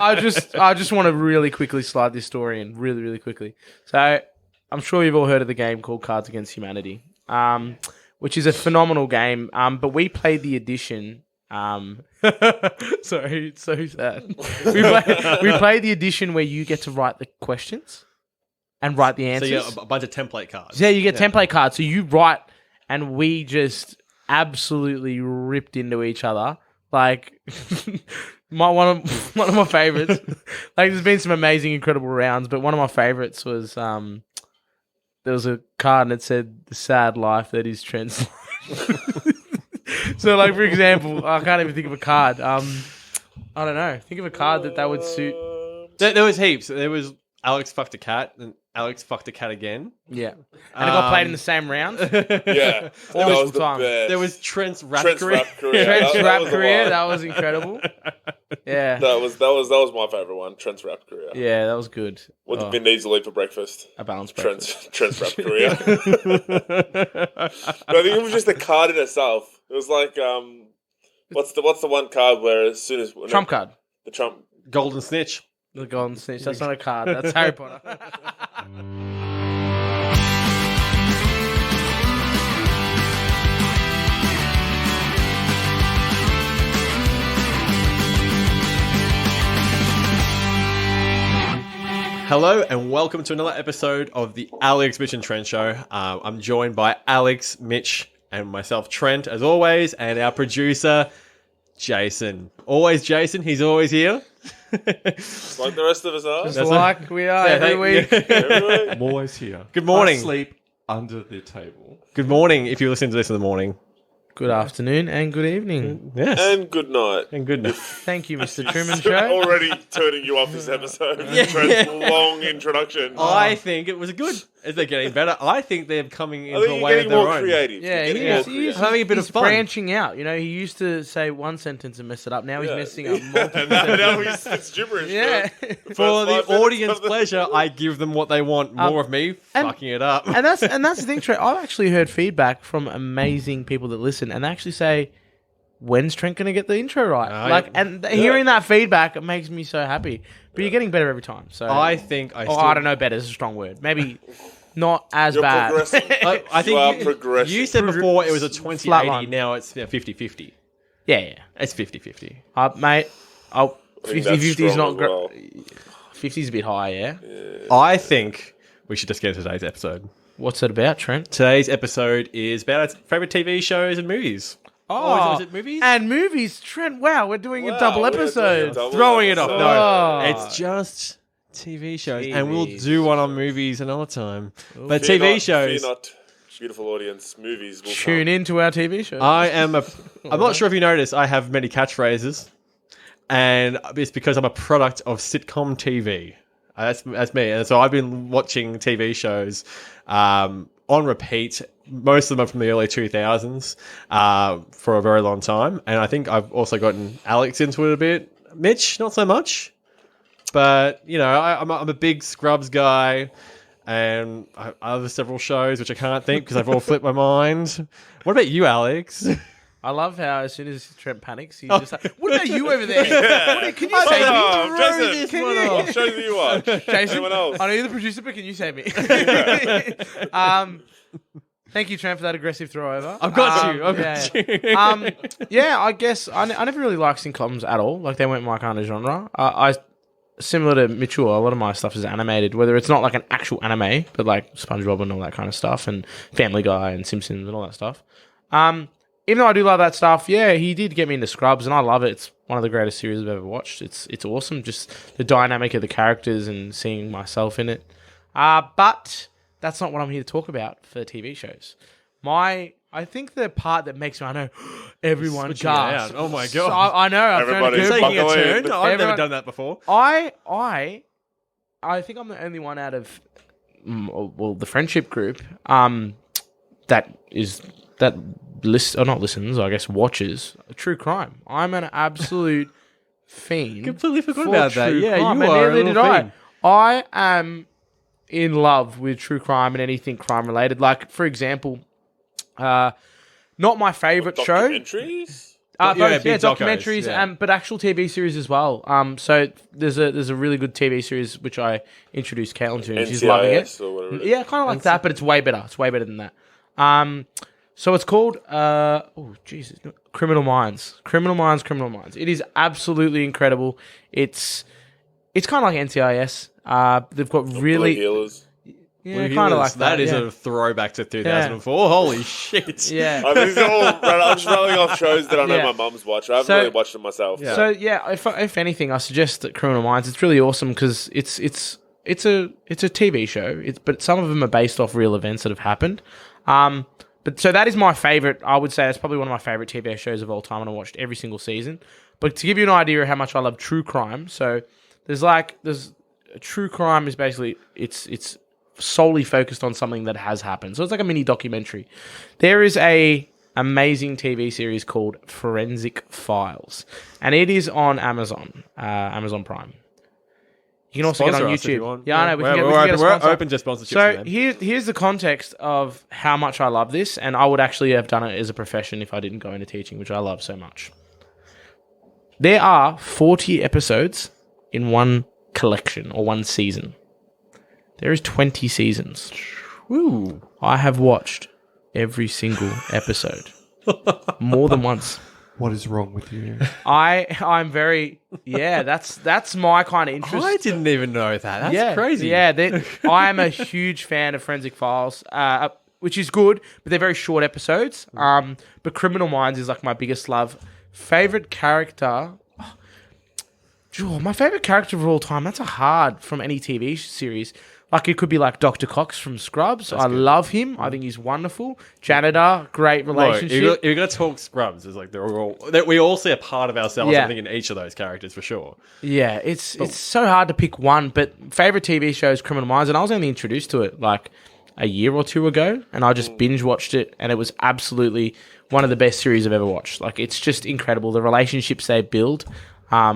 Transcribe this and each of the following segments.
I just want to really quickly slide this story in, really, really quickly. So I'm sure you've all heard of the game called Cards Against Humanity, which is a phenomenal game. But we played the edition. Sorry, it's so sad. We played the edition where you get to write the questions and write the answers. So you get a bunch of template cards. Yeah, you get template cards. So you write, and we just absolutely ripped into each other. Like one of my favorites. Like there's been some amazing, incredible rounds, but one of my favorites was there was a card and it said the sad life that is Trent's life. So like for example, I can't even think of a card. I don't know. Think of a card that would suit. There was heaps. There was Alex fucked a cat and Alex fucked a cat again. Yeah. And it got played in the same round. Yeah. All That was the time. best. There was Trent's rap Trent's career. rap career. Trent's That rap was the career, one. that was incredible. Yeah. That was my favourite one. Trent's rap career. Yeah, that was good. What did Vin Diesel eat for breakfast? A balanced breakfast. Trent's rap career. But I think it was just the card in itself. It was like what's the one card where as soon as Trump card. the Trump Golden Snitch. The golden snitch. That's not a card. That's Harry Potter. Hello and welcome to another episode of the Alex, Mitch and Trent show. I'm joined by Alex, Mitch, and myself, Trent, as always, and our producer, Jason. Always Jason. He's always here. like the rest of us are. Just like we are every week. Every week. I'm always here. Good morning. I sleep under the table. Good morning if you're listening to this in the morning. Good afternoon and good evening. Yes. And good night. And good night. Thank you, Mr. Truman Show. Already turning you off this episode. Trent's long introduction. I think it was good. As they're getting better, I think they're coming I into think a you're way of getting their more own. creative. Yeah, You're getting more he's creative. having a bit of he's fun. branching out. You know, he used to say one sentence and mess it up. Now he's messing up multiple now sentences. it's gibberish. Yeah. For the 5 minutes audience of the- pleasure, I give them what they want. More of me fucking it up. And that's the thing, Trent. I've actually heard feedback from amazing people that listen, and they actually say, "When's Trent going to get the intro right?" Hearing that feedback, it makes me so happy. But you're getting better every time. So I think I. Oh, I don't know. Better is a strong word. Maybe not as You're bad. progressing. I think You are you, progressing. you said before it was a 20-80. Flatline. Now it's 50-50. Yeah. It's 50-50. Mate. Oh, I think 50 that's 50 is strong not as well. 50 is a bit high, yeah? I think we should just get into today's episode. What's it about, Trent? Today's episode is about our favourite TV shows and movies. Oh, is it movies? And movies, Trent. Wow, we're doing a double we're doing a episode. double Throwing it off. episode. No, Oh. it's just TV shows. And we'll TVs. do one on movies another time. But Fear TV not, shows... Fear not, beautiful audience, movies will Tune come. into our TV shows. I'm not sure if you noticed, I have many catchphrases. And it's because I'm a product of sitcom TV. That's me. And so I've been watching TV shows on repeat. Most of them are from the early 2000s for a very long time. And I think I've also gotten Alex into it a bit. Mitch, not so much. But, you know, I'm a big Scrubs guy. And I have several shows which I can't think because I've all flipped my mind. What about you, Alex? I love how as soon as Trent panics, he's just like, "What about you over there? Can you save me?" Jason, Can what you- shows do you watch? Jason, Anyone else? I know you're the producer, but can you save me? Thank you, Trent, for that aggressive throw over. I've got you. I've got you. Yeah, I guess I never really liked sitcoms at all. Like, they weren't my kind of genre. I similar to Mitchell, a lot of my stuff is animated, whether it's not like an actual anime, but like SpongeBob and all that kind of stuff, and Family Guy and Simpsons and all that stuff. Even though I do love that stuff, yeah, he did get me into Scrubs, and I love it. It's one of the greatest series I've ever watched. It's awesome, just the dynamic of the characters and seeing myself in it. But that's not what I'm here to talk about for TV shows. I think the part that makes me, I know, everyone Switching it out. gasps. Oh my So, God. I know. I've thrown a Everybody's curveball. Taking a buckle in. turn. I've never Everyone- done that before. I think I'm the only one out of the friendship group that watches true crime. I'm an absolute fiend. Completely forgot for about that. true Yeah, crime, you and are. neither a did little I. fiend. I am in love with true crime and anything crime related. Like, for example, not my favorite show. Documentaries? Both, big docos, documentaries, yeah. but actual TV series as well. So there's a really good TV series which I introduced Caitlin to, and she's loving it. NCIS or whatever it is. Yeah, kind of like that, but it's way better. It's way better than that. So it's called Criminal Minds. Criminal Minds. It is absolutely incredible. It's kind of like NCIS. They've got really Blue Healers. yeah, kind of like that. That is yeah. a throwback to 2004. Holy shit. Yeah. I mean, these are all, I'm just rattling off shows that I know Yeah. my mum's watched. I haven't So- really watched them myself. Yeah. So yeah, if anything, I suggest that Criminal Minds. It's really awesome because it's a TV show. But some of them are based off real events that have happened. But so that is my favorite. I would say that's probably one of my favorite TV shows of all time, and I watched every single season. But to give you an idea of how much I love true crime, so there's true crime is basically it's solely focused on something that has happened. So it's like a mini documentary. There is a amazing TV series called Forensic Files, and it is on Amazon Prime. You can also Sponsor get on us if you YouTube. want. Yeah, I know. We're open to sponsorships. So man. here's the context of how much I love this, and I would actually have done it as a profession if I didn't go into teaching, which I love so much. There are 40 episodes in one collection or one season. There is 20 seasons. Woo. I have watched every single episode more than once. What is wrong with you? I'm very that's my kind of interest. I didn't even know that. That's crazy. Yeah, I am a huge fan of Forensic Files, which is good, but they're very short episodes. But Criminal Minds is like my biggest love. Favorite character? My favorite character of all time. That's a hard from any TV series. Like it could be like Dr. Cox from Scrubs. I love him. I think he's wonderful. Janitor, great relationship. Look, you're going to talk Scrubs. It's like we all see a part of ourselves, Yeah. I think, in each of those characters for sure. Yeah, it's so hard to pick one, but favorite TV show is Criminal Minds, and I was only introduced to it like a year or two ago, and I just binge watched it, and it was absolutely one of the best series I've ever watched. Like it's just incredible, the relationships they build,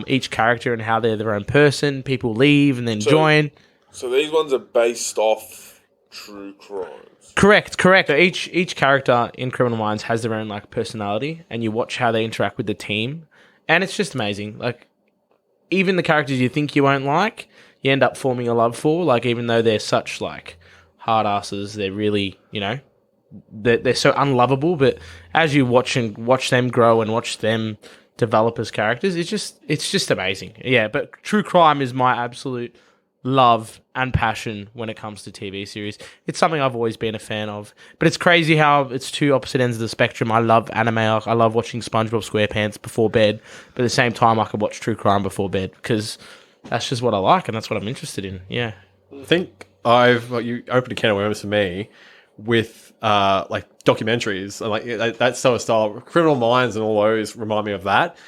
each character and how they're their own person. People leave and then join. So these ones are based off true crimes. Correct. Each character in Criminal Minds has their own like personality, and you watch how they interact with the team, and it's just amazing. Like even the characters you think you won't like, you end up forming a love for. Like even though they're such like hard asses, they're really they're so unlovable. But as you watch them grow and watch them develop as characters, it's just amazing. Yeah, but true crime is my absolute love and passion when it comes to TV series. It's something I've always been a fan of. But it's crazy how it's two opposite ends of the spectrum. I love anime. I love watching SpongeBob SquarePants before bed. But at the same time, I could watch true crime before bed because that's just what I like and that's what I'm interested in. Yeah. I think you opened a can of worms for me with like documentaries and like that sort of style. Criminal Minds and all those remind me of that.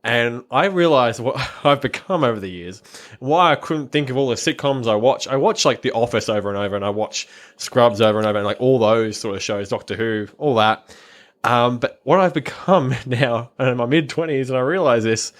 And I realized what I've become over the years, why I couldn't think of all the sitcoms I watch. I watch like The Office over and over, and I watch Scrubs over and over, and like all those sort of shows, Doctor Who, all that. But what I've become now, in my mid-20s, and I realize this,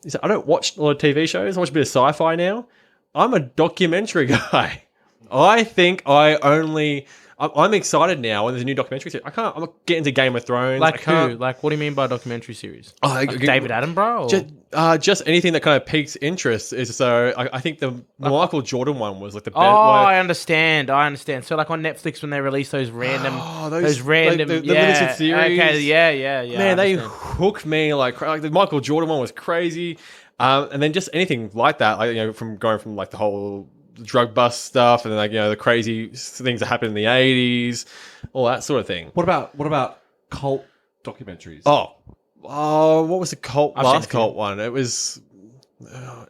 is I don't watch a lot of TV shows. I watch a bit of sci-fi now. I'm a documentary guy. I think I'm excited now when there's a new documentary series. I'm not getting into Game of Thrones. Like who? Like what do you mean by documentary series? Like David Attenborough? Or? Just anything that kind of piques interest. I think the Michael Jordan one was like the best. I understand. So like on Netflix when they release those random, the limited series. Okay, yeah. Man, they hooked me like the Michael Jordan one was crazy. And then just anything like that, like from going from like the whole drug bust stuff, and then like the crazy things that happened in the 80s, all that sort of thing. What about cult documentaries? Oh, what was the last seen cult one? It was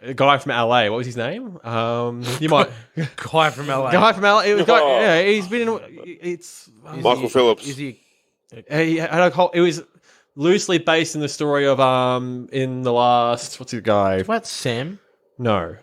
a guy from LA. What was his name? You might Guy from LA. Guy from LA. It was he's been in. It's Michael Phillips. Is he? he had a cult. It was loosely based in the story of in the last. What's his guy? What, Sam? No.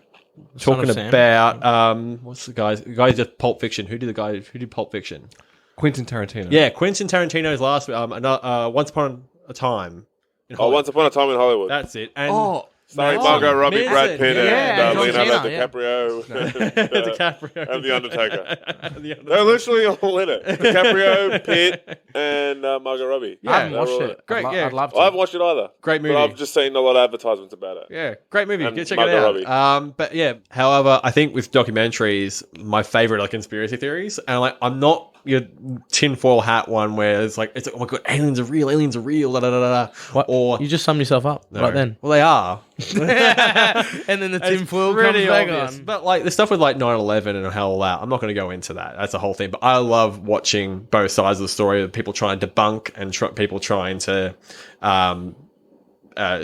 Son Talking of Sam? about what's the guy? The guy did Pulp Fiction. Who did Pulp Fiction? Quentin Tarantino. Yeah, Quentin Tarantino's last Once Upon a Time. Once Upon a Time in Hollywood. That's it. And Starring Margot Robbie, Manson. Brad Pitt, Yeah, and John Leonardo Cena, DiCaprio. DiCaprio. And The Undertaker. The They're literally all in it. DiCaprio, Pitt, and Margot Robbie. Yeah, I haven't watched it. Great, I'd love to. I haven't watched it either. Great movie. But I've just seen a lot of advertisements about it. Yeah, great movie. And Go check Margot it out. Robbie. But yeah, however, I think with documentaries, my favorite are conspiracy theories, and I'm not your tinfoil hat one where it's like oh my god, aliens are real, da da da da. What? Or You just summed yourself up right then. well, they are. And then the tinfoil comes Pretty back obvious. on. But like the stuff with like 9/11 and how all that, I'm not going to go into that. That's a whole thing. But I love watching both sides of the story of people trying to debunk and people trying to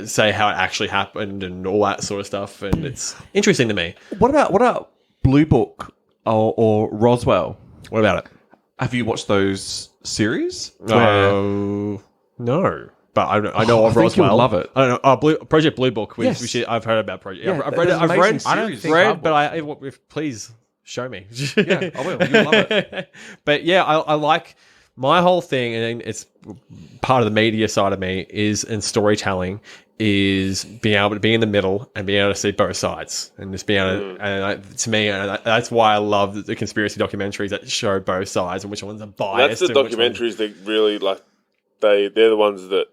say how it actually happened and all that sort of stuff. And it's interesting to me. What about Blue Book or Roswell? What about it? Have you watched those series? No, but I know I of think you'll Roswell. love it. I don't know. Project Blue Book. Yes. I've heard about Project. Yeah, I've read it. there's I've amazing read. series. I don't think Read, I've but please show me. Yeah, I will. You'll love it. But yeah, I like my whole thing, and it's part of the media side of me in storytelling is being able to be in the middle and being able to see both sides and just being able to, to me, that's why I love the conspiracy documentaries that show both sides and which ones are biased. That's the and which ones- documentaries that really they're the ones that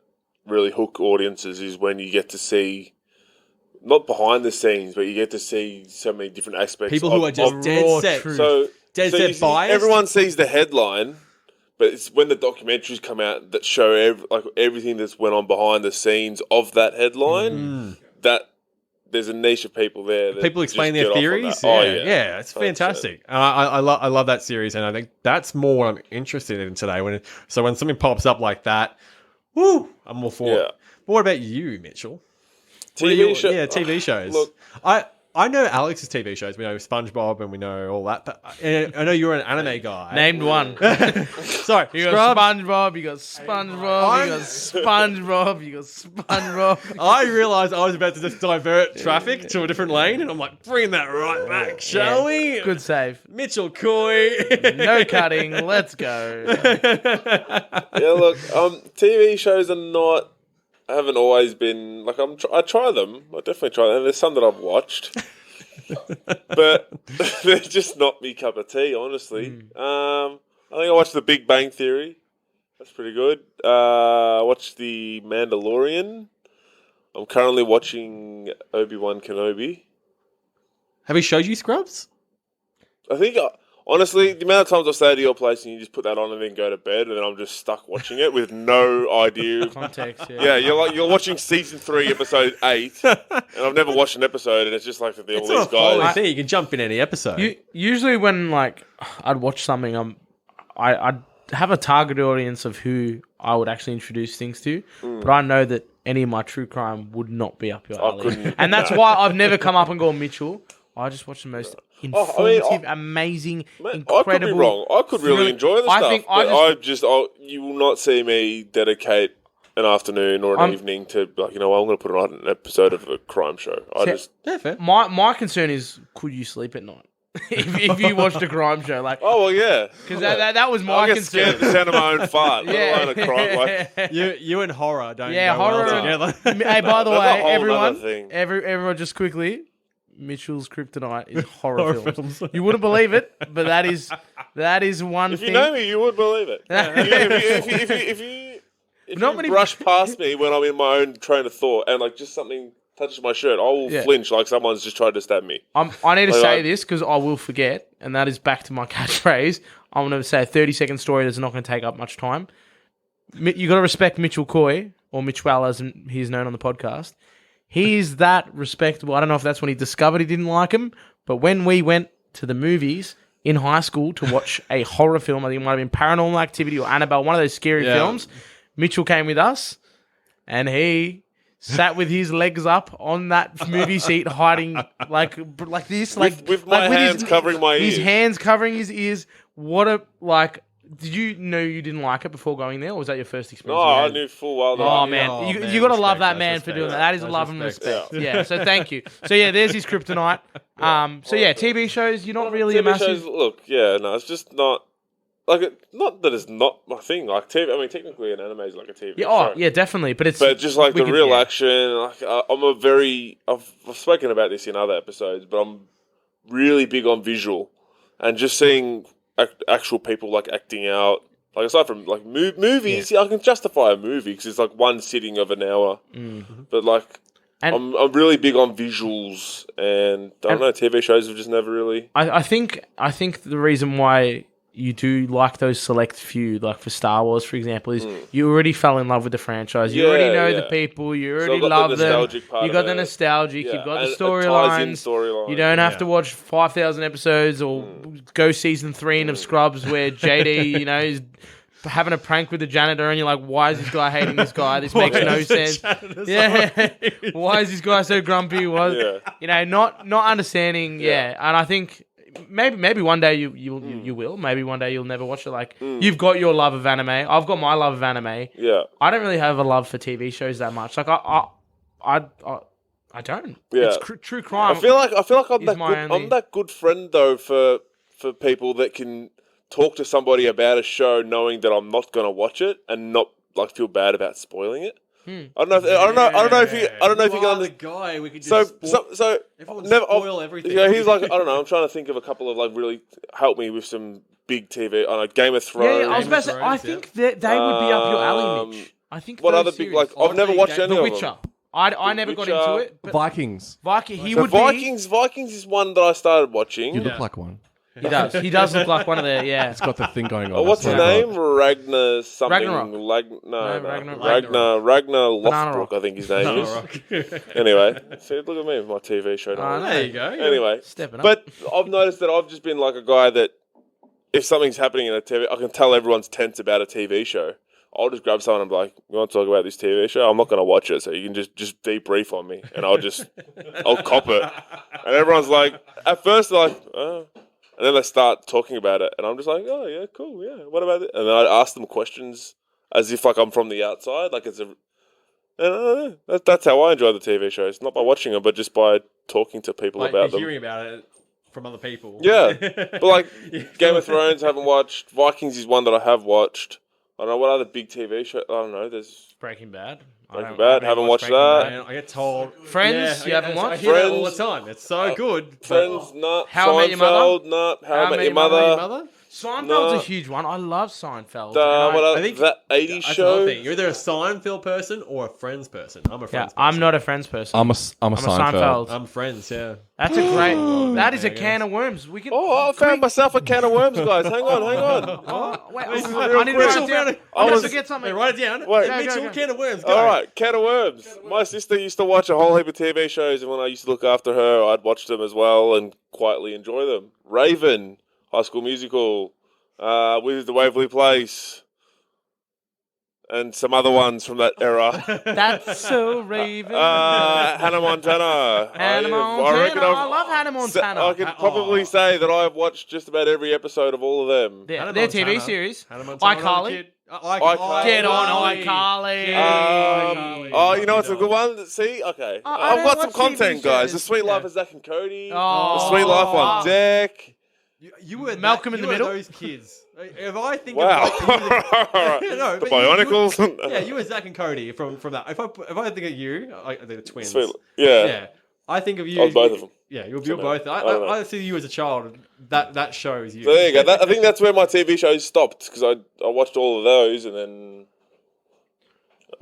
really hook audiences is when you get to see not behind the scenes, but you get to see so many different aspects. People who are just of dead raw set. truth. so Dead so set you see, biased? everyone sees the headline, but it's when the documentaries come out that show everything that's went on behind the scenes of that headline. That there's a niche of people there. That People explain just their get off on theories. that. Oh, Yeah, it's 100%. fantastic. I love that series, and I think that's more what I'm interested in today. When something pops up like that, woo, I'm all for Yeah. it. But what about you, Mitchell? TV show. Yeah, TV shows. Look, I know Alex's TV shows. We know SpongeBob and we know all that. But I know you're an anime guy. Named one. Sorry, You got Scrubs. SpongeBob, you got SpongeBob, you got SpongeBob, you got SpongeBob. I realised I was about to just divert traffic to a different lane, and I'm like, bring that right back, shall we? Good save. Mitchell Coy. No cutting. Let's go. Yeah, look, TV shows are not. I haven't always been like I try them. I definitely try them. There's some that I've watched, but they're just not me cup of tea. Honestly, I think I watched The Big Bang Theory. That's pretty good. I watched The Mandalorian. I'm currently watching Obi-Wan Kenobi. Have he showed you Scrubs? I think, honestly, the amount of times I stay at your place and you just put that on and then go to bed, and then I'm just stuck watching it with no idea. Context, Yeah, you're watching season 3, episode 8, and I've never watched an episode, and it's just like all It's these not a quality guys. thing. You can jump in any episode. Usually when like I'd watch something, I'd have a target audience of who I would actually introduce things to, but I know that any of my true crime would not be up your alley, couldn't- and that's why I've never come up and gone, Mitchell, I just watched the most informative, amazing, Man, incredible. I could be wrong. I could really enjoy the stuff, you will not see me dedicate an afternoon or an evening to like, I'm going to put on an episode of a crime show. Yeah, fair. My concern is, could you sleep at night if you watched a crime show? Like, oh well, yeah, because that was my I get concern. scared to sound of my own fart. Yeah. Let alone a crime. Like, You and horror don't Yeah, go well horror. together. Hey, by the That's a way, whole everyone, nother thing. everyone, just quickly, Mitchell's kryptonite is horror films. You wouldn't believe it, but that is one if thing. you know me, you would believe it. If you brush past me when I'm in my own train of thought and like just something touches my shirt, I will flinch like someone's just tried to stab me. I need to say this because I will forget, and that is back to my catchphrase. I'm going to say a 30-second story that's not going to take up much time. You got to respect Mitchell Coy, or Mitchell as he's known on the podcast. He's that respectable. I don't know if that's when he discovered he didn't like him, but when we went to the movies in high school to watch a horror film, I think it might have been Paranormal Activity or Annabelle, one of those scary films, Mitchell came with us, and he sat with his legs up on that movie seat, hiding like this, with my hands covering my ears. His hands covering his ears. What a like. Did you know you didn't like it before going there, or was that your first experience? No, you I had? knew full well that. Oh man, Oh, you man, got to love respect, that that's man respect. for doing that. That is That's love and respect. respect. Yeah. So thank you. So yeah, there's his kryptonite. So yeah, TV shows. You're not really a TV massive. shows, look, yeah, no, it's just not. not that it's not my thing. Like TV, I mean, technically, an anime is like a TV Yeah, show. yeah, definitely. But just like the we real yeah. action. Like I've spoken about this in other episodes, but I'm really big on visual and just seeing actual people like acting out. Like aside from like movies, I can justify a movie because it's like one sitting of an hour. Mm-hmm. But like, I'm really big on visuals, and I don't know, TV shows have just never really. I think the reason why you do like those select few, like for Star Wars, for example, is you already fell in love with the franchise. You already know the people. You already love them. You got the nostalgic. You've got the storylines. You don't have to watch 5,000 episodes or go season 3 of Scrubs where JD, is having a prank with the janitor, and you're like, why is this guy hating this guy? This makes no sense. Yeah, why is this guy so grumpy? Not understanding. Yeah, and I think. Maybe one day you will. Maybe one day you'll never watch it. Like you've got your love of anime. I've got my love of anime. Yeah. I don't really have a love for TV shows that much. Like I don't. Yeah. It's true crime. I feel like I'm that good friend though for people that can talk to somebody about a show knowing that I'm not going to watch it and not like feel bad about spoiling it. I don't know if you can the guy we could just spoil everything. Yeah, he's like, I don't know. I'm trying to think of a couple of like really help me with some big TV. I don't know, Game of Thrones. Yeah, I was about to say, I think that they would be up your alley, Mitch. I think what other big like I've never watched any of them. The Witcher. I never got into it. But Vikings. Vikings is one that I started watching. You look like one. He does. He does look like one of the It's got the thing going on. What's his name? Ragnar something. Ragnarok. Ragnar Lothbrok, I think his name is. Anyway, see, look at me with my TV show. There you go. Anyway, stepping up. But I've noticed that I've just been like a guy that if something's happening in a TV, I can tell everyone's tense about a TV show. I'll just grab someone and be like, "You want to talk about this TV show? I'm not going to watch it, so you can just debrief on me, and I'll cop it." And everyone's like, at first they're like, "Oh." And then they start talking about it, and I'm just like, "Oh yeah, cool, yeah. What about it?" And then I ask them questions as if like I'm from the outside, like it's a. And that's how I enjoy the TV shows, not by watching them, but just by talking to people about them, hearing about it from other people. Yeah, but like Game of Thrones, I haven't watched. Vikings is one that I have watched. I don't know what other big TV show. I don't know. There's Breaking Bad. Haven't watched that. I get told. Friends, you haven't watched? I hear that all the time. It's so good. Friends, not How I Met Your Mother? Not How I Met Your Mother. Seinfeld's a huge one. I love Seinfeld. I think that 80s show. You're either a Seinfeld person or a Friends person. I'm a Friends person. I'm not a Friends person. I'm a Seinfeld. I'm Friends, yeah. That's a great... That is a can of worms. We can. I found myself a can of worms, guys. Hang on. Wait, I need to write it down. I forget something. Write it down. Wait. Mitchell, can of worms. Go. All right, can of worms. My sister used to watch a whole heap of TV shows, and when I used to look after her, I'd watch them as well and quietly enjoy them. Raven, High School Musical, With the Waverly Place, and some other ones from that era. That's so Raven. Hannah Montana. I love Hannah Montana. I can probably say that I've watched just about every episode of all of them. Their TV series. iCarly. Get on iCarly. You know what's a good one? See? Okay. I've got some content, guys. The Sweet Life of Zach and Cody. The Sweet Life on Deck. You were Malcolm in the Middle. Those kids. If I think wow. No, the Bionicles. Yeah, you were Zach and Cody from that. If I think of you, they're the twins. Yeah. I think of you. I was both of them. Yeah, you're both. I see you as a child. That shows you. So there you go. I think that's where my TV shows stopped because I watched all of those and then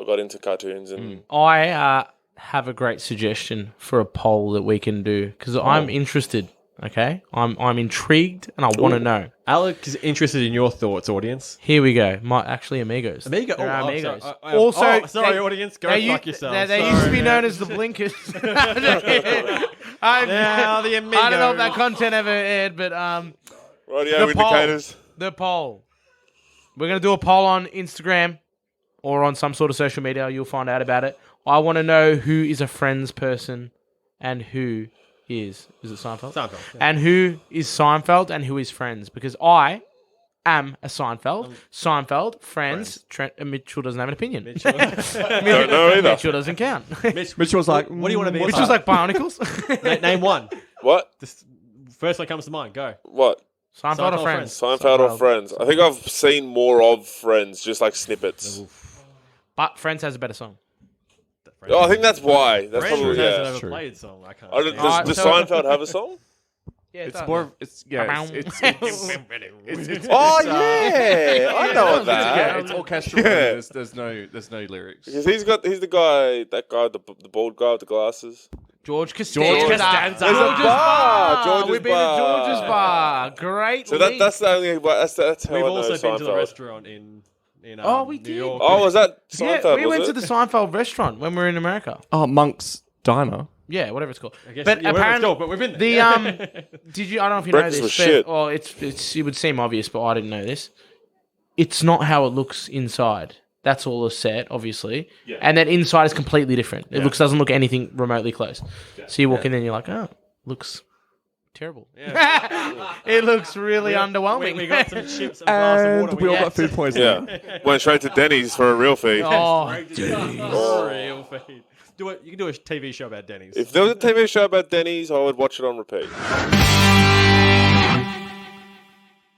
I got into cartoons and. I have a great suggestion for a poll that we can do because I'm interested. Okay, I'm intrigued and I want to know. Alec is interested in your thoughts, audience. Here we go. Amigos. Amigos. Amigos. Sorry, audience. Go fuck yourselves. They used to be known as the Blinkers. Now the Amigos. I don't know if that content ever aired, but Radio indicators. The poll. We're gonna do a poll on Instagram or on some sort of social media. You'll find out about it. I want to know who is a Friends person and who is it Seinfeld? Seinfeld. Yeah. And who is Seinfeld and who is Friends? Because I am a Seinfeld. Seinfeld, Friends. Trent, Mitchell doesn't have an opinion. Don't know either. Mitchell doesn't count. Mitchell was like, what do you want to be? Mitchell's like Bionicles. Name one. What? First one comes to mind. Go. What? Seinfeld or Friends? Seinfeld or Friends? I think I've seen more of Friends, just like snippets. But Friends has a better song. Oh, I think that's why. That's Friends probably has an yeah. overplayed song. I can't. Does Seinfeld have a song? Yeah, It's more. It's yeah. It's Oh yeah, I know that. yeah. It's orchestral. Yeah. There's no lyrics. Because he's the guy, the bald guy with the glasses. George Costanza. There's a bar. George's We've been bar. to George's bar. Great. So link. that's the only. That's how We've I know also been to the Seinfeld. restaurant in we New did. York. Oh, was that Seinfeld? Yeah, we was went it? to the Seinfeld restaurant when we were in America. Oh, Monk's Diner. Yeah, whatever it's called. I guess, But yeah, whatever it's apparently, called, but we've been there. did you? I don't know if you Breakfast know was this. shit. Well, it would seem obvious, but I didn't know this. It's not how it looks inside. That's all a set, obviously, and then inside is completely different. It doesn't look anything remotely close. So you walk in, and you're like, oh, looks terrible. Yeah. It looks really underwhelming. We got some chips and a glass of And water. we all got food poisoning. Yeah, went straight to Denny's for a real feed. Oh, Real feed. You can do a TV show about Denny's. If there was a TV show about Denny's, I would watch it on repeat.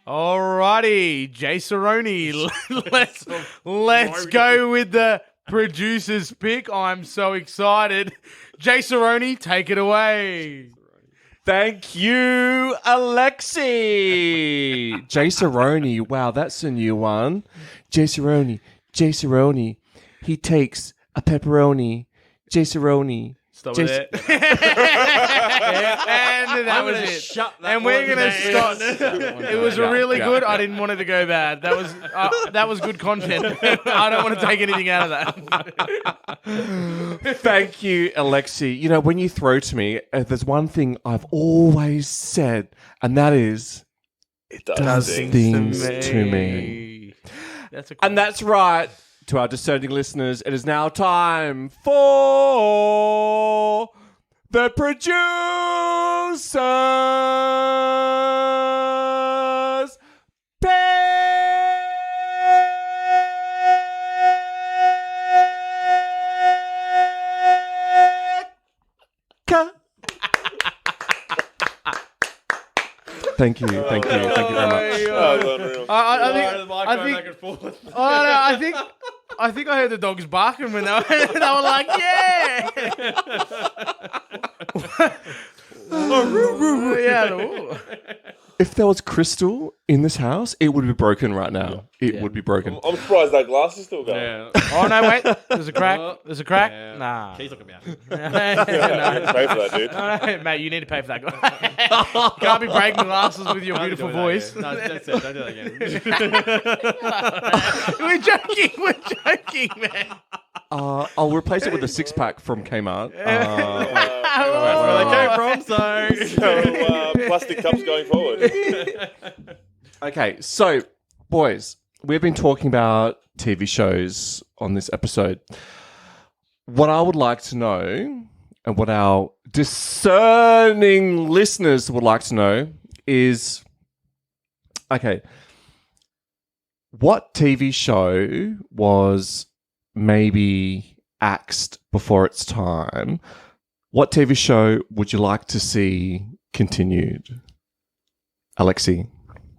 alrighty, Jay Cerrone. let's go with the producer's pick. I'm so excited. Jay Cerrone, take it away. Thank you, Alexi. Jay Cerrone. Wow, that's a new one. Jay Cerrone. He takes a pepperoni. Jay Cerrone. Stop with it. And that was it. Shut that And we're one gonna down. stop. It was really good. I didn't want it to go bad. That was good content. I don't want to take anything out of that. Thank you, Alexi. You know, when you throw to me, there's one thing I've always said, and that is, It does things to me. And that's right. To our discerning listeners, it is now time for the producer's pick. Thank you very much. Oh, unreal. I think I heard the dogs barking when they were like, yeah. Yeah. If there was crystal in this house, it would be broken right now. It would be broken. I'm surprised that glass is still going. Yeah. Oh no, wait. There's a crack. There's a crack. Yeah. Nah. Keys looking bad. You pay for that, dude. No, mate, you need to pay for that. Can't be breaking glasses with your beautiful voice. No, that's it. Don't do that again. We're joking, man. I'll replace it with a 6-pack from Kmart. Where they came from, so. So, plastic cups going forward. Okay, so, boys, we've been talking about TV shows on this episode. What I would like to know, and what our discerning listeners would like to know, is, okay, what TV show was maybe axed before its time? What TV show would you like to see continued? Alexi.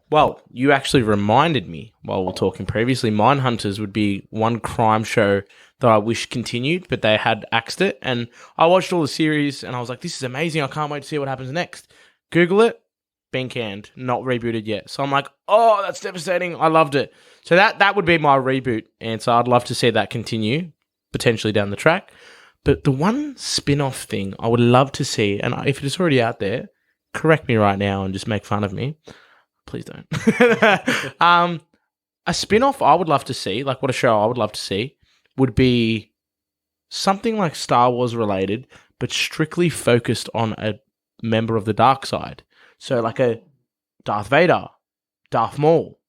Well, you actually reminded me while we were talking previously. Mindhunters would be one crime show that I wish continued, but they had axed it. And I watched all the series and I was like, this is amazing. I can't wait to see what happens next. Google it, been canned, not rebooted yet. So I'm like, oh, that's devastating. I loved it. So that would be my reboot answer. I'd love to see that continue, potentially down the track. But the one spin-off thing I would love to see, and if it is already out there, correct me right now and just make fun of me. Please don't. A spin-off I would love to see, like what a show I would love to see, would be something like Star Wars related, but strictly focused on a member of the dark side. So like a Darth Vader, Darth Maul,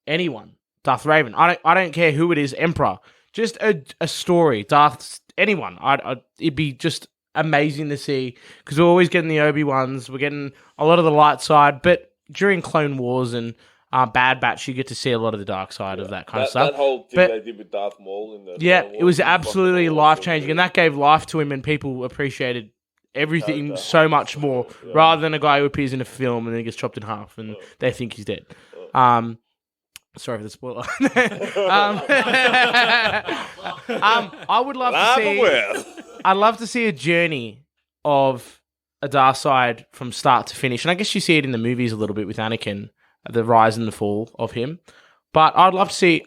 anyone, Darth Raven. I don't care who it is, Emperor. Just a story, anyone. It'd be just amazing to see, because we're always getting the Obi-Wans, we're getting a lot of the light side, but during Clone Wars and Bad Batch, you get to see a lot of the dark side of that kind of stuff. That whole thing they did with Darth Maul in the yeah, Clone it was Wars absolutely fucking life-changing, and that gave life to him, and people appreciated everything Character. so much more, rather than a guy who appears in a film and then gets chopped in half and they think he's dead. Sorry for the spoiler. I would love to see. I'd love to see a journey of a dark side from start to finish, and I guess you see it in the movies a little bit with Anakin, the rise and the fall of him. But I'd love to see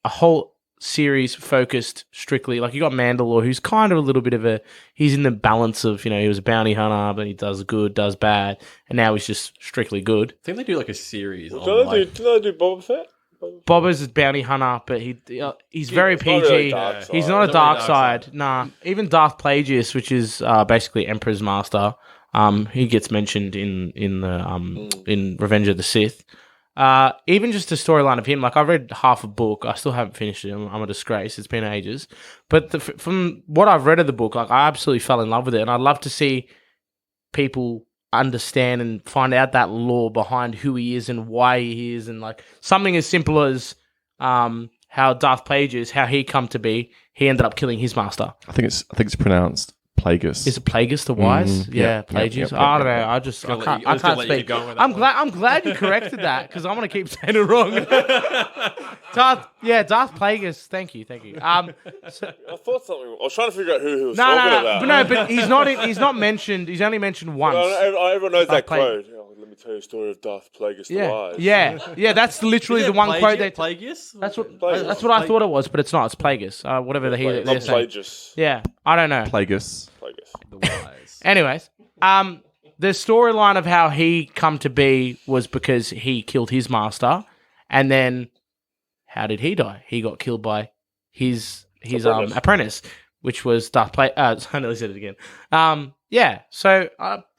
a whole series focused strictly, like you got Mandalore, who's kind of a little bit of he's in the balance of, he was a bounty hunter, but he does good, does bad, and now he's just strictly good. I think they do like a series. Did they do Boba Fett? Boba's a bounty hunter, but he's very PG. Really he's not a dark side. Nah, even Darth Plagueis, which is basically Emperor's master, he gets mentioned in Revenge of the Sith. Even just the storyline of him, like I've read half a book, I still haven't finished it. I'm a disgrace. It's been ages, but from what I've read of the book, like I absolutely fell in love with it, and I'd love to see people understand and find out that lore behind who he is and why he is, and like something as simple as how Darth Plagueis, how he come to be. He ended up killing his master. I think it's pronounced Plagueis. Is it Plagueis the Wise? Plagueis. I don't know. I can't speak. I'm glad you corrected that because I'm gonna keep saying it wrong. Darth Plagueis. Thank you. I thought something. I was trying to figure out who he was talking about. But he's not mentioned. He's only mentioned once. Everyone knows that quote. Let me tell you a story of Darth Plagueis the Wise. Yeah. That's literally the one quote that Plagueis. That's what I thought it was, but it's not. It's Plagueis. Whatever the hell they're saying. Plagueis. Yeah, I don't know. Plagueis. The Wise. Anyways, the storyline of how he come to be was because he killed his master, and then how did he die? He got killed by his apprentice, which was Darth Plagueis. I nearly said it again. So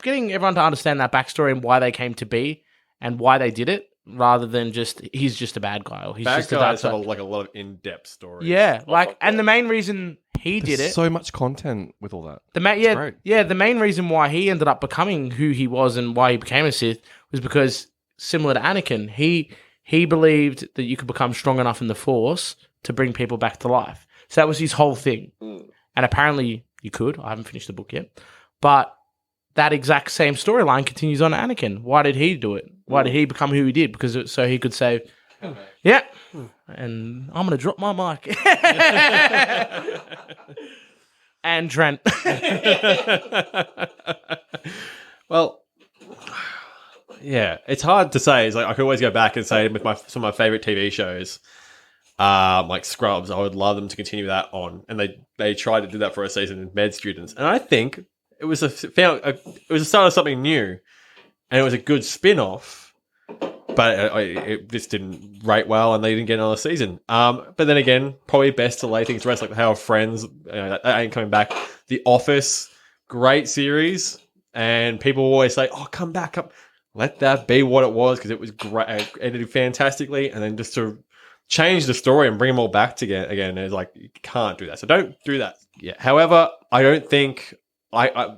getting everyone to understand that backstory and why they came to be and why they did it, rather than he's just a bad guy or he's Bad just a guys dark have side. a lot of in-depth stories. Yeah, and the main reason he did There's it. so much content with all that. The great. the main reason why he ended up becoming who he was and why he became a Sith was because, similar to Anakin, he believed that you could become strong enough in the Force to bring people back to life. So that was his whole thing. And apparently you could. I haven't finished the book yet. But that exact same storyline continues on Anakin. Why did he do it? Why did he become who he did? Because so he could say, yeah, and I'm going to drop my mic. And Trent. Well, yeah, it's hard to say. It's like I could always go back and say with some of my favorite TV shows, like Scrubs, I would love them to continue that on, and they tried to do that for a season in med students, and I think it was a start of something new, and it was a good spin-off. But it just didn't rate well, and they didn't get another season. But then again, probably best to lay things to rest, like how Friends, that ain't coming back. The Office, great series, and people always say, "Oh, come back up." Let that be what it was, because it was great, edited fantastically, and then just to change the story and bring them all back together again, it's like you can't do that. So don't do that. Yeah. However, I don't think.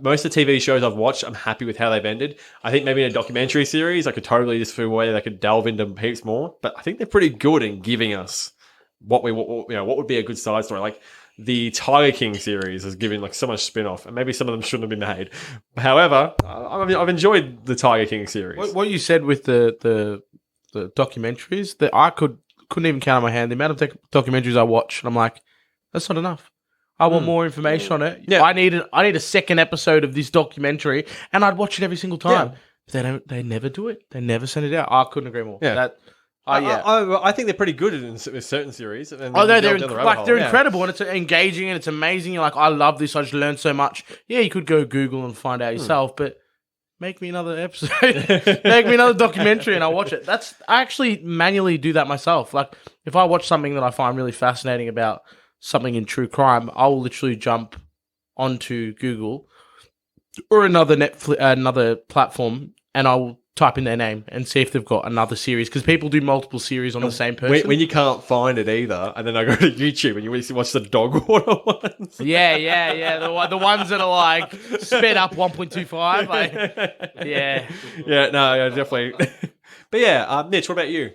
Most of the TV shows I've watched, I'm happy with how they've ended. I think maybe in a documentary series, I could totally just feel a way they could delve into heaps more. But I think they're pretty good in giving us what would be a good side story. Like the Tiger King series has given like so much spin-off, and maybe some of them shouldn't have been made. However, I've enjoyed the Tiger King series. What you said with the documentaries, that I couldn't even count on my hand the amount of documentaries I watch, and I'm like, that's not enough. I want more information on it. Yeah. I need a second episode of this documentary, and I'd watch it every single time. Yeah. But they never do it. They never send it out. I couldn't agree more. Yeah. I think they're pretty good in certain series. And They're incredible, and it's engaging and it's amazing. You're like, I love this. I just learned so much. Yeah, you could go Google and find out yourself, but make me another episode. Make me another documentary, and I'll watch it. I actually manually do that myself. Like if I watch something that I find really fascinating about something in true crime, I'll literally jump onto Google or another platform, and I'll type in their name and see if they've got another series, because people do multiple series on the same person. When you can't find it either, and then I go to YouTube and you watch the dog water ones. Yeah. The ones that are like sped up 1.25. Like, yeah. Yeah, no, yeah, definitely. But yeah, Mitch, what about you?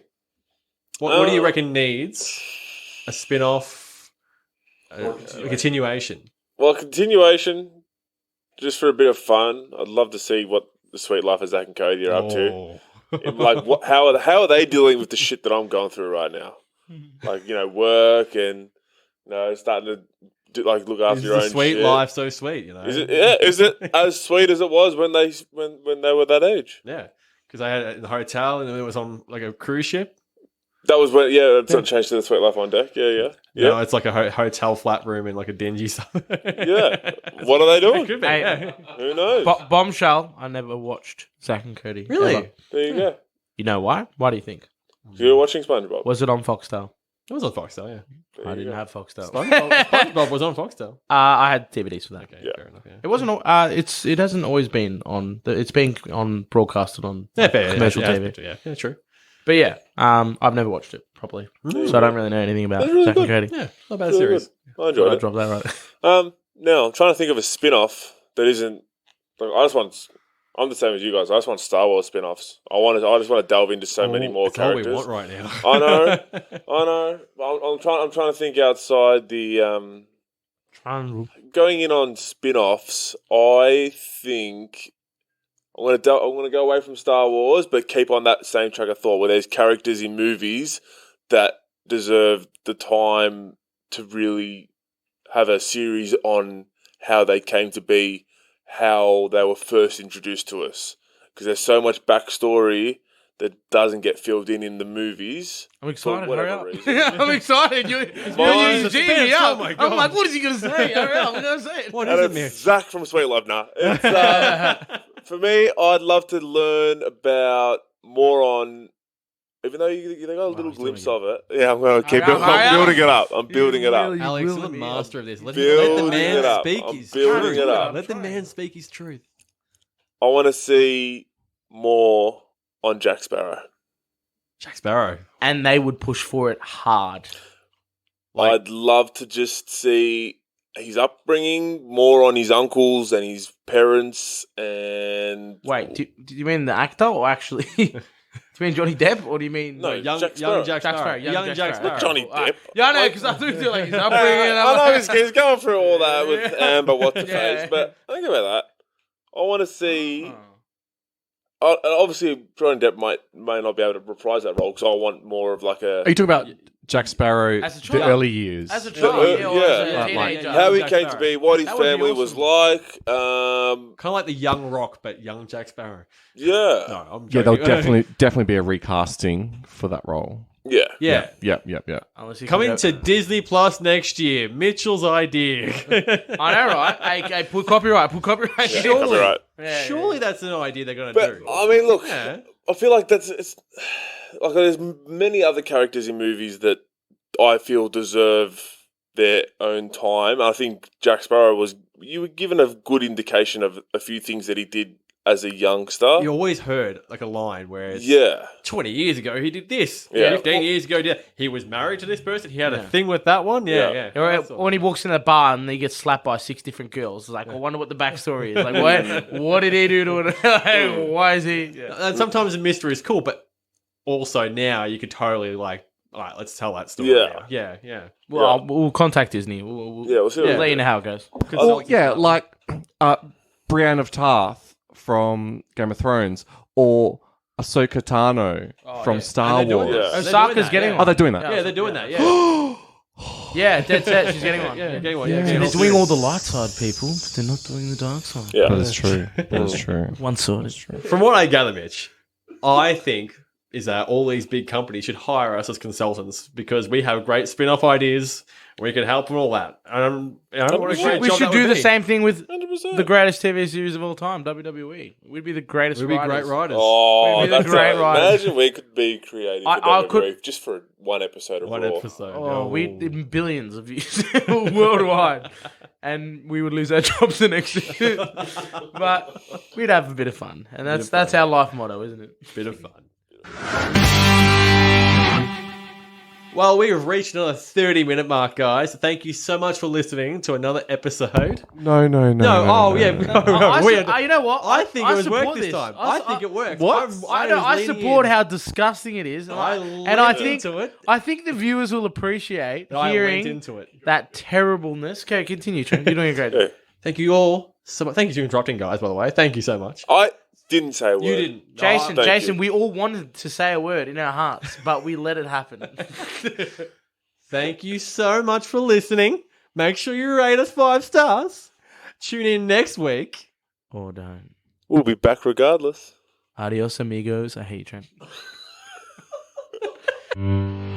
What do you reckon needs a spin-off? A continuation. Well, continuation, just for a bit of fun, I'd love to see what the Sweet Life of Zach and Cody are up to. Oh. Like, how are they dealing with the shit that I'm going through right now? Like, work and starting to look after Is your the own sweet shit. life so sweet? Is it? Yeah. Is it as sweet as it was when they were that age? Yeah, because I had it in the hotel and then it was on like a cruise ship. That was when, that's what changed to the Sweet Life on deck. Yeah. No, it's like a hotel flat room in like a dingy suburb. Yeah. What are they doing? It could be, Hey, yeah. Who knows? Bombshell. I never watched Zack and Cody. Really? ever. There you go. You know why? Why do you think? You were watching SpongeBob. Was it on Foxtel? It was on Foxtel, yeah. There I you didn't go. have Foxtel. SpongeBob was on Foxtel. I had DVDs for that. Okay, Yeah. fair enough, yeah. It wasn't. It hasn't always been on. It's been on broadcasted on Yeah, fair, commercial yeah, TV. Yeah, true. But yeah, I've never watched it properly, so I don't really know anything about That's really Zack and good. Cody. Yeah, not a bad It's really series. good. I enjoyed I it. dropped that right. Now I'm trying to think of a spin-off that isn't. I'm the same as you guys. I just want Star Wars spin-offs. I just want to delve into so many more That's all we characters. want right now. I know. I'm trying to think outside the going in on spin-offs. I think I'm gonna go away from Star Wars, but keep on that same track of thought where there's characters in movies that deserve the time to really have a series on how they came to be, how they were first introduced to us. Because there's so much backstory that doesn't get filled in the movies. I'm excited. For Hurry whatever up. reason. I'm excited. You're Mine- geeing me up. Oh my God. I'm like, what is he going to say? Hurry up. I'm going to say it. What And is it, it's Mitch? Zach from Sweet Love now. It's, for me, I'd love to learn about more on, even though you got a little he's glimpse doing of it. Yeah, I'm going to keep Hurry up, hurry I'm up. building it up. I'm building it up. Really Alex, willing you're the me master of this. Let the Building man it up. speak I'm his building truth. it up. Let the man speak his truth. I want to see more on Jack Sparrow. Jack Sparrow. And they would push for it hard. I'd love to just see his upbringing, more on his uncles and his parents, and Wait, do you mean the actor or actually? Do you mean Johnny Depp or do you mean No, Young Jack Sparrow. Jack Jack Sparrow. Sparrow? Young Jack Sparrow. Not Johnny Depp. Yeah, I know, because I do feel like his upbringing. I know he's going through all that with Amber, what's the Yeah. face, but think about that. I want to see. Obviously, Johnny Depp may not be able to reprise that role because I want more of like a Are you talking about Jack Sparrow, As a the child. early years? As a child, Yeah, or as a yeah. teenager. how he Jack came to Sparrow. be, what his That would be family was awesome. like. Kind of like the young Rock, but young Jack Sparrow. Yeah, No, I'm Yeah, joking. there'll definitely be a recasting for that role. yeah. Yeah. Yeah. Unless you Coming can to go- Disney Plus next year. Mitchell's idea. I know, right? Hey, put copyright. Surely. Copyright. Yeah, Surely that's an idea they're going to But do. I mean, look, Yeah. I feel like it's like there's many other characters in movies that I feel deserve their own time. I think Jack Sparrow you were given a good indication of a few things that he did as a youngster. You always heard like a line where it's Yeah, 20 years ago he did this. Yeah. 15 years ago he was married to this person. He had a Yeah. thing with that one. Yeah, Yeah. yeah. Or That's all. when he walks in a bar and he gets slapped by 6 different girls, it's like, I wonder what the backstory is. Like, what did he do to it? Like, why is he? Yeah. And sometimes the mystery is cool, but also now you could totally like, all right, let's tell that story. Yeah. now. Yeah. Well, we'll contact Disney. We'll yeah. We'll see. What let we you do. know how it goes. Well, yeah, like Brienne of Tarth from Game of Thrones, or Ahsoka Tano from yeah. Star And they're doing Wars. Yeah. that. They're Osaka's doing that, getting yeah. one. Oh, they're doing that. Yeah, they're doing that. Yeah. Yeah, dead set. She's getting one. Yeah, getting one. Yeah. Yeah, They're getting doing one. all the light side, people, but they're not doing the dark side. Yeah, That is true. That is true. One side. From what I gather, Mitch, I think is that all these big companies should hire us as consultants because we have great spin-off ideas. We can help them all that. What a great We job should that do would the be. same thing with 100%. the greatest TV series of all time, WWE. We'd be the greatest We'd be writers. great writers. Oh, We'd be the that's great right. writers. Imagine we could be creative I for WWE could- just for one episode of One Raw. episode. Oh, we'd billions of views worldwide, and we would lose our jobs the next year. But we'd have a bit of fun, and that's our life motto, isn't it? Bit of fun. Well, we have reached another 30-minute mark, guys. Thank you so much for listening to another episode. No. You know what? I think it was support worked this time. I think it worked. What? I support how disgusting it is, and I leaned think into it. I think the viewers will appreciate I went hearing into it. that terribleness. Okay, continue, Trent. You're doing a great job. Yeah. Thank you all so much. Thank you for interrupting, guys, by the way. Thank you so much. I didn't say a word. You didn't. Jason, thank Jason, you. we all wanted to say a word in our hearts, but we let it happen. Thank you so much for listening. Make sure you rate us 5 stars. Tune in next week. Or don't. We'll be back regardless. Adios, amigos. I hate you, Trent.